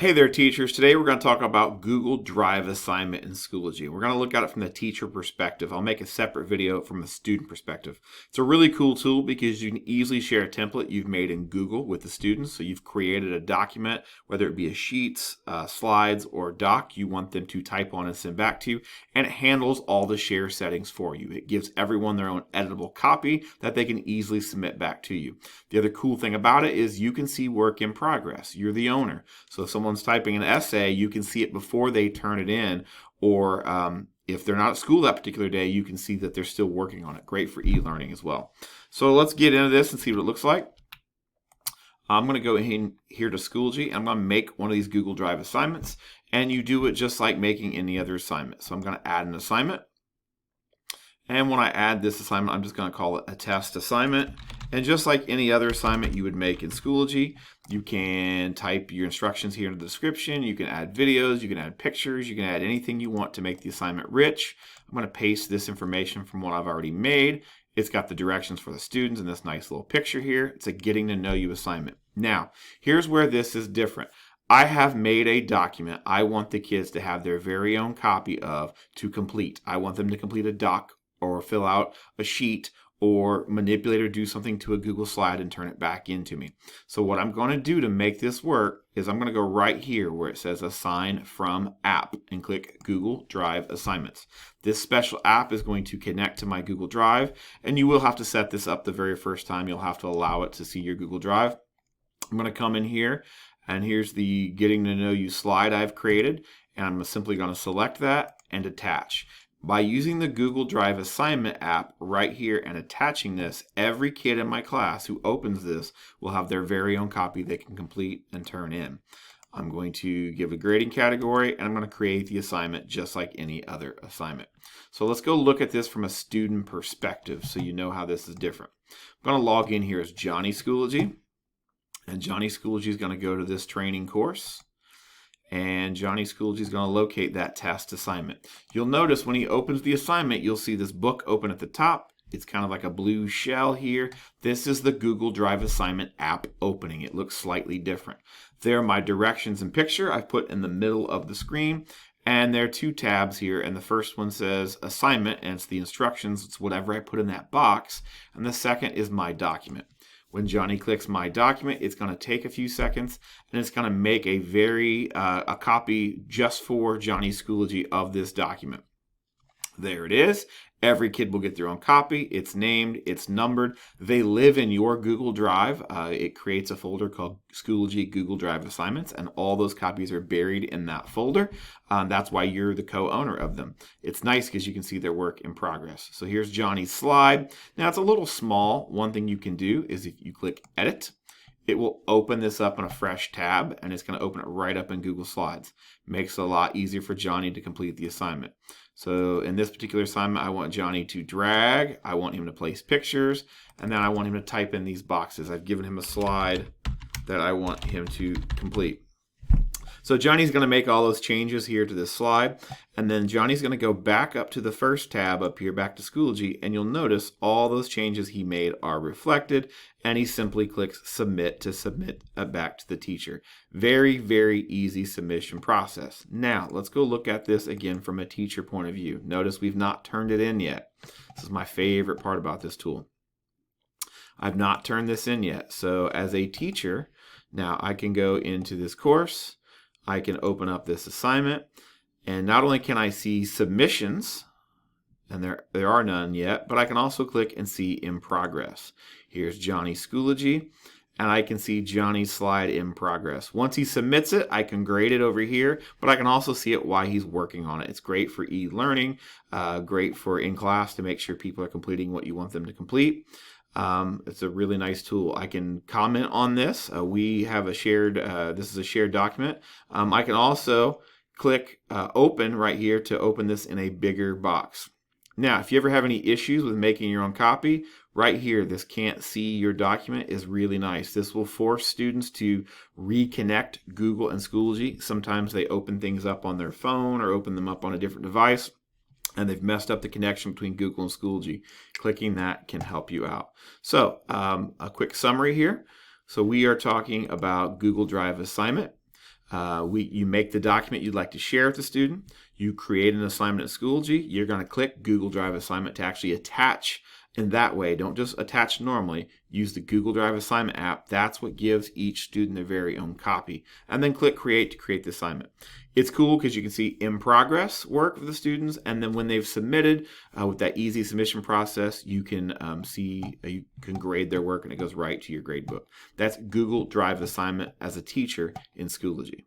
Hey there, teachers. Today we're going to talk about Google Drive assignment in Schoology. We're going to look at it from the teacher perspective. I'll make a separate video from the student perspective. It's a really cool tool because you can easily share a template you've made in Google with the students. So you've created a document, whether it be a sheets, slides, or doc you want them to type on and send back to you, and it handles all the share settings for you. It gives everyone their own editable copy that they can easily submit back to you. The other cool thing about it is you can see work in progress. You're the owner. So if someone's typing an essay, you can see it before they turn it in, or if they're not at school that particular day, you can see that they're still working on it. Great for e-learning as well. So let's get into this and see what it looks like. I'm going to go in here to Schoology. I'm going to make one of these Google Drive assignments, and you do it just like making any other assignment. So I'm going to add an assignment. And when I add this assignment, I'm just going to call it a test assignment. And just like any other assignment you would make in Schoology, you can type your instructions here in the description. You can add videos, you can add pictures, you can add anything you want to make the assignment rich. I'm going to paste this information from what I've already made. It's got the directions for the students and this nice little picture here. It's a getting to know you assignment. Now, here's where this is different. I have made a document I want the kids to have their very own copy of to complete. I want them to complete a doc or fill out a sheet or manipulate or do something to a Google slide and turn it back into me. So what I'm going to do to make this work is I'm going to go right here where it says Assign from App and click Google Drive Assignments. This special app is going to connect to my Google Drive, and you will have to set this up the very first time. You'll have to allow it to see your Google Drive. I'm going to come in here, and here's the Getting to Know You slide I've created, and I'm simply going to select that and attach. By using the Google Drive assignment app right here and attaching this, every kid in my class who opens this will have their very own copy they can complete and turn in. I'm going to give a grading category, and I'm going to create the assignment just like any other assignment. So let's go look at this from a student perspective so you know how this is different. I'm going to log in here as Johnny Schoology, and Johnny Schoology is going to go to this training course. And Johnny Schoology is going to locate that test assignment. You'll notice when he opens the assignment, you'll see this book open at the top. It's kind of like a blue shell here. This is the Google Drive assignment app opening. It looks slightly different. There are my directions and picture I've put in the middle of the screen. And there are two tabs here, and the first one says assignment, and it's the instructions. It's whatever I put in that box. And the second is my document. When Johnny clicks my document, it's going to take a few seconds, and it's going to make a copy just for Johnny Schoology of this document. There it is. Every kid will get their own copy. It's named, it's numbered. They live in your Google Drive. It creates a folder called Schoology Google Drive Assignments, and all those copies are buried in that folder. That's why you're the co-owner of them. It's nice because you can see their work in progress. So here's Johnny's slide. Now it's a little small. One thing you can do is if you click Edit, it will open this up in a fresh tab, and it's going to open it right up in Google Slides. Makes it a lot easier for Johnny to complete the assignment. So in this particular assignment, I want Johnny to drag, I want him to place pictures, and then I want him to type in these boxes. I've given him a slide that I want him to complete. So Johnny's going to make all those changes here to this slide, and then Johnny's going to go back up to the first tab up here, back to Schoology, and you'll notice all those changes he made are reflected, and he simply clicks Submit to submit back to the teacher. Very, very easy submission process. Now, let's go look at this again from a teacher point of view. Notice we've not turned it in yet. This is my favorite part about this tool. I've not turned this in yet. So as a teacher, now I can go into this course, I can open up this assignment, and not only can I see submissions, and there are none yet, but I can also click and see in progress. Here's Johnny Schoology, and I can see Johnny's slide in progress. Once he submits it, I can grade it over here, but I can also see it while he's working on it. It's great for e-learning, great for in class to make sure people are completing what you want them to complete. It's a really nice tool. I can comment on this. We have a shared, this is a shared document. I can also click open right here to open this in a bigger box. Now, if you ever have any issues with making your own copy, right here, this can't see your document is really nice. This will force students to reconnect Google and Schoology. Sometimes they open things up on their phone or open them up on a different device, and they've messed up the connection between Google and Schoology. Clicking that can help you out. So a quick summary here. So we are talking about Google Drive assignment. You make the document you'd like to share with the student. You create an assignment at Schoology. You're going to click Google Drive assignment to actually attach in that way. Don't just attach normally. Use the Google Drive assignment app. That's what gives each student their very own copy. And then click Create to create the assignment. It's cool because you can see in progress work for the students, and then when they've submitted with that easy submission process, you can you can grade their work, and it goes right to your grade book. That's Google Drive assignment as a teacher in Schoology.